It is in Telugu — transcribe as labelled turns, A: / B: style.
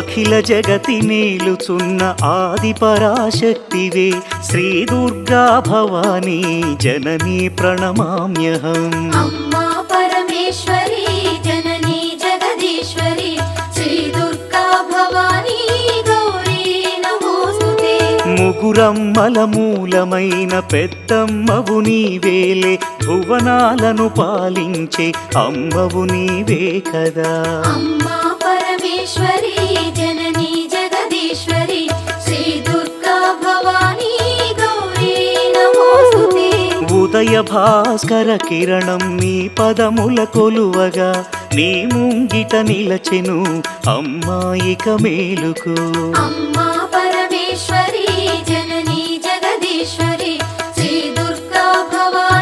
A: అఖిల జగతి నేలుచున్న ఆది పరాశక్తివే శ్రీ దుర్గా భవానీ జననీ ప్రణమామ్యహం
B: అమ్మా పరమేశ్వరి జననీ జగదీశ్వరి శ్రీ దుర్గా భవానీ గౌరీ నమోస్తుతే
A: ముగురమ్మల మూలమైన పెద్దమ్మవు నీవేలే భువనాలను పాలించే అమ్మవు నీవే కదా
B: అమ్మా పరమేశ్వరి జననీ జగదీశ్వరి శ్రీ దుర్గా భవానీ గౌరీ నమోస్తుతే
A: ఉదయ భాస్కర కిరణం నీ పదముల కొలువగా నీ ముంగిట నిలచెను అమ్మాయిక మేలుకు
B: అమ్మా పరమేశ్వరి